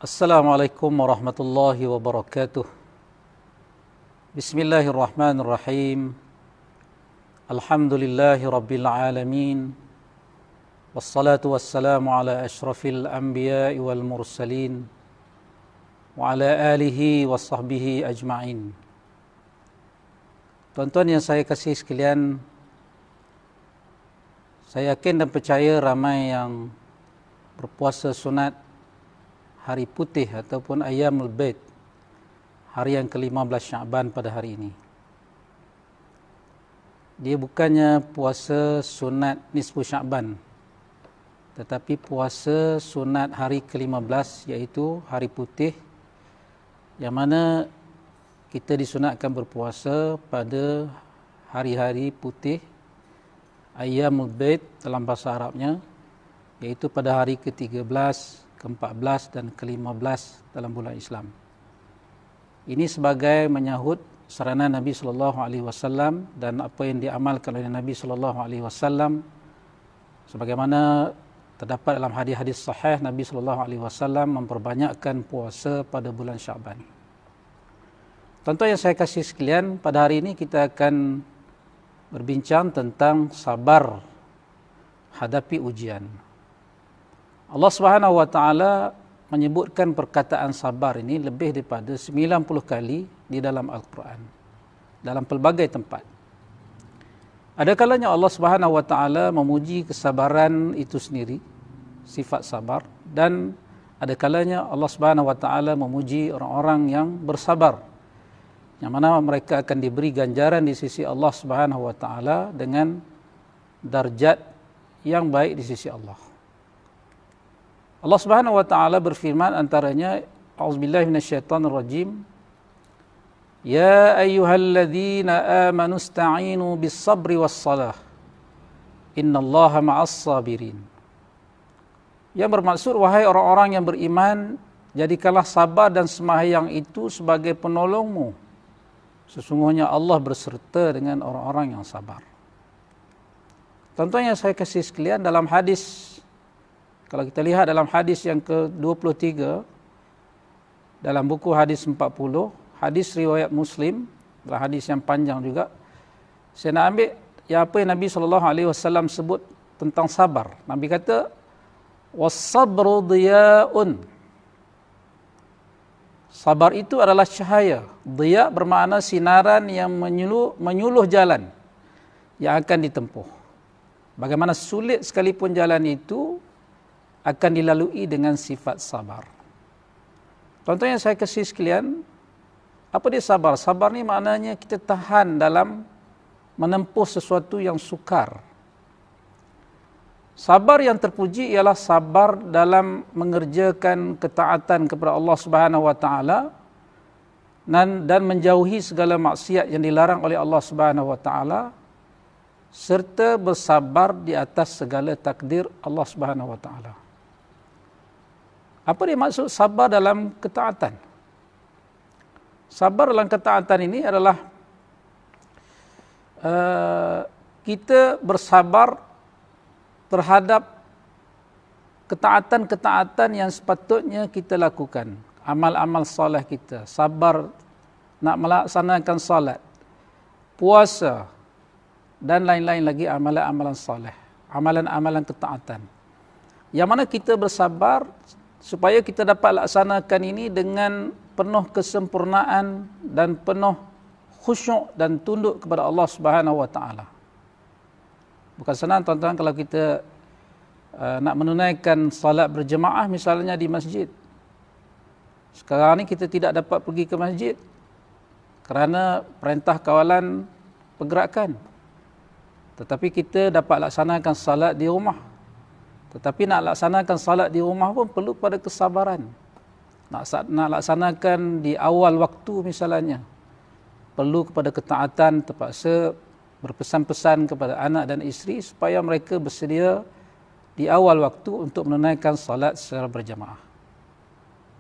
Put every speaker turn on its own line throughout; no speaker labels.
Assalamualaikum warahmatullahi wabarakatuh. Bismillahirrahmanirrahim. Alhamdulillahi rabbil alamin. Wassalatu wassalamu ala ashrafil anbiya'i wal mursalin wa ala alihi wa sahbihi ajma'in. Tuan-tuan yang saya kasih sekalian, saya yakin dan percaya ramai yang berpuasa sunat hari putih ataupun Ayyamul Bait, hari yang ke-15 Syaban pada hari ini. Dia bukannya puasa sunat nisfu Syaban, tetapi puasa sunat hari ke-15, iaitu hari putih, yang mana kita disunatkan berpuasa pada hari-hari putih Ayyamul Bait dalam bahasa Arabnya, iaitu pada hari ke-13, ke-14 dan ke-15 dalam bulan Islam. Ini sebagai menyahut sarana Nabi SAW dan apa yang diamalkan oleh Nabi SAW, sebagaimana terdapat dalam hadis-hadis sahih Nabi SAW memperbanyakkan puasa pada bulan Syaban. Tuan-tuan yang saya kasih sekalian, pada hari ini kita akan berbincang tentang sabar hadapi ujian. Allah Subhanahu wa taala menyebutkan perkataan sabar ini lebih daripada 90 kali di dalam Al-Quran, dalam pelbagai tempat. Ada kalanya Allah Subhanahu wa taala memuji kesabaran itu sendiri, sifat sabar, dan ada kalanya Allah Subhanahu wa taala memuji orang-orang yang bersabar, yang mana mereka akan diberi ganjaran di sisi Allah Subhanahu wa taala dengan darjat yang baik di sisi Allah. Allah Subhanahu wa taala berfirman antaranya, A'udzubillahi minasyaitonirrajim, Ya ayyuhalladzina amanu ista'inu bis-sabri was-salah, innallaha ma'as-sabirin. Yang bermaksud, wahai orang-orang yang beriman, jadikanlah sabar dan sembahyang itu sebagai penolongmu. Sesungguhnya Allah berserta dengan orang-orang yang sabar. Contohnya saya kasih sekalian dalam hadis. Kalau kita lihat dalam hadis yang ke-23, dalam buku hadis 40, hadis riwayat Muslim, dalam hadis yang panjang juga, saya nak ambil apa yang Nabi SAW sebut tentang sabar. Nabi kata, was-sabru diya'un. Sabar itu adalah cahaya. Diya' bermakna sinaran yang menyuluh jalan yang akan ditempuh. Bagaimana sulit sekalipun jalan itu akan dilalui dengan sifat sabar. Contoh yang saya kasih sekalian, apa dia sabar? Sabar ni maknanya kita tahan dalam menempuh sesuatu yang sukar. Sabar yang terpuji ialah sabar dalam mengerjakan ketaatan kepada Allah Subhanahu wa taala dan menjauhi segala maksiat yang dilarang oleh Allah Subhanahu wa taala, serta bersabar di atas segala takdir Allah Subhanahu wa taala. Apa dia maksud sabar dalam ketaatan? Sabar dalam ketaatan ini adalah kita bersabar terhadap ketaatan-ketaatan yang sepatutnya kita lakukan. Amal-amal soleh kita. Sabar nak melaksanakan salat, puasa, dan lain-lain lagi amalan-amalan soleh. Amalan-amalan ketaatan. Yang mana kita bersabar supaya kita dapat laksanakan ini dengan penuh kesempurnaan dan penuh khusyuk dan tunduk kepada Allah Subhanahu wa taala. Bukan senang tuan-tuan kalau kita nak menunaikan salat berjemaah misalnya di masjid. Sekarang ni kita tidak dapat pergi ke masjid kerana perintah kawalan pergerakan. Tetapi kita dapat laksanakan salat di rumah. Tetapi nak laksanakan salat di rumah pun perlu pada kesabaran. Nak laksanakan di awal waktu misalnya, perlu kepada ketaatan, terpaksa berpesan-pesan kepada anak dan isteri supaya mereka bersedia di awal waktu untuk menunaikan salat secara berjamaah.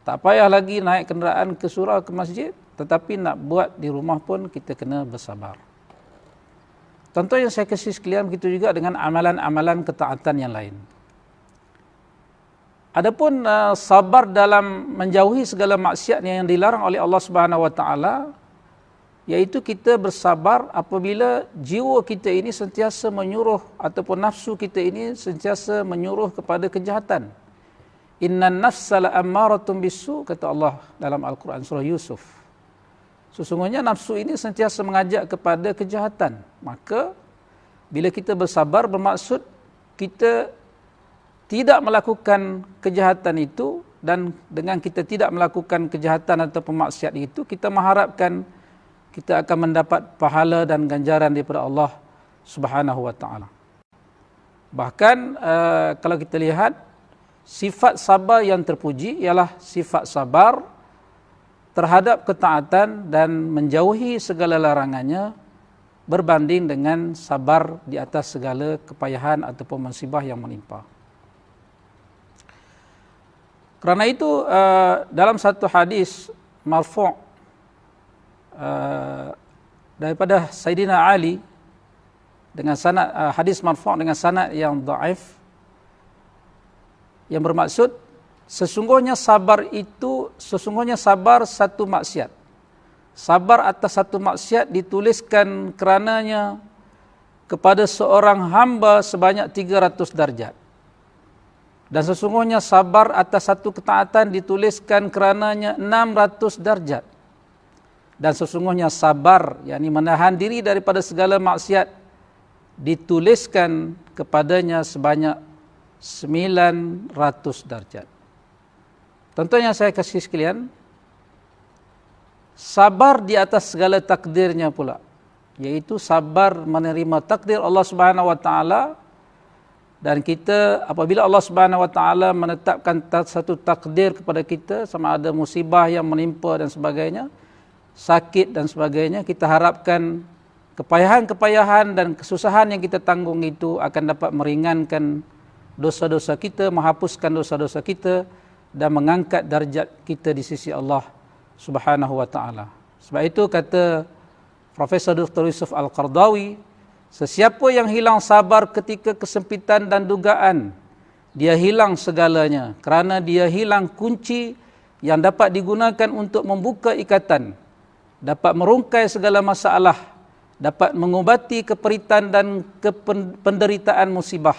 Tak payah lagi naik kenderaan ke surau ke masjid, tetapi nak buat di rumah pun kita kena bersabar. Contoh yang saya kasih sekalian, begitu juga dengan amalan-amalan ketaatan yang lain. Adapun sabar dalam menjauhi segala maksiat yang dilarang oleh Allah Subhanahu wa taala, yaitu kita bersabar apabila jiwa kita ini sentiasa menyuruh ataupun nafsu kita ini sentiasa menyuruh kepada kejahatan. Innan nafsa la'ammaratun bisu, kata Allah dalam Al-Quran surah Yusuf. Sesungguhnya nafsu ini sentiasa mengajak kepada kejahatan. Maka bila kita bersabar bermaksud kita tidak melakukan kejahatan itu, dan dengan kita tidak melakukan kejahatan atau pemaksiat itu, kita mengharapkan kita akan mendapat pahala dan ganjaran daripada Allah Subhanahu wa taala. Bahkan kalau kita lihat, sifat sabar yang terpuji ialah sifat sabar terhadap ketaatan dan menjauhi segala larangannya, berbanding dengan sabar di atas segala kepayahan ataupun musibah yang menimpa. Kerana itu dalam satu hadis marfu' daripada Sayyidina Ali dengan sanad, hadis marfu' dengan sanad yang dhaif, yang bermaksud sesungguhnya sabar satu maksiat. Sabar atas satu maksiat dituliskan kerananya kepada seorang hamba sebanyak 300 darjat. Dan sesungguhnya sabar atas satu ketaatan dituliskan kerananya 600 darjat. Dan sesungguhnya sabar, yakni menahan diri daripada segala maksiat, dituliskan kepadanya sebanyak 900 darjat. Tentunya saya kasih sekalian, sabar di atas segala takdirnya pula, yaitu sabar menerima takdir Allah Subhanahu wa taala. Dan kita apabila Allah Subhanahu wa taala menetapkan satu takdir kepada kita, sama ada musibah yang menimpa dan sebagainya, sakit dan sebagainya, kita harapkan kepayahan-kepayahan dan kesusahan yang kita tanggung itu akan dapat meringankan dosa-dosa kita, menghapuskan dosa-dosa kita dan mengangkat darjat kita di sisi Allah Subhanahu wa taala. Sebab itu kata Profesor Dr. Yusuf Al-Qardawi, sesiapa yang hilang sabar ketika kesempitan dan dugaan, dia hilang segalanya, kerana dia hilang kunci yang dapat digunakan untuk membuka ikatan, dapat merungkai segala masalah, dapat mengubati keperitan dan penderitaan musibah.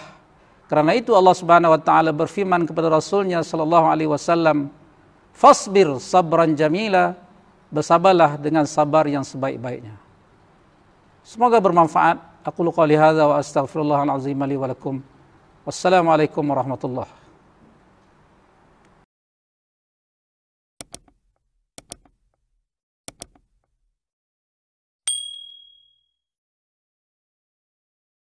Kerana itu Allah Subhanahu wa taala berfirman kepada Rasulnya sallallahu alaihi wasallam, "Fasbir sabran jamila", bersabarlah dengan sabar yang sebaik-baiknya. Semoga bermanfaat. Aqulu qali hadza wa astaghfirullahal azim li wa lakum. Wassalamualaikum warahmatullahi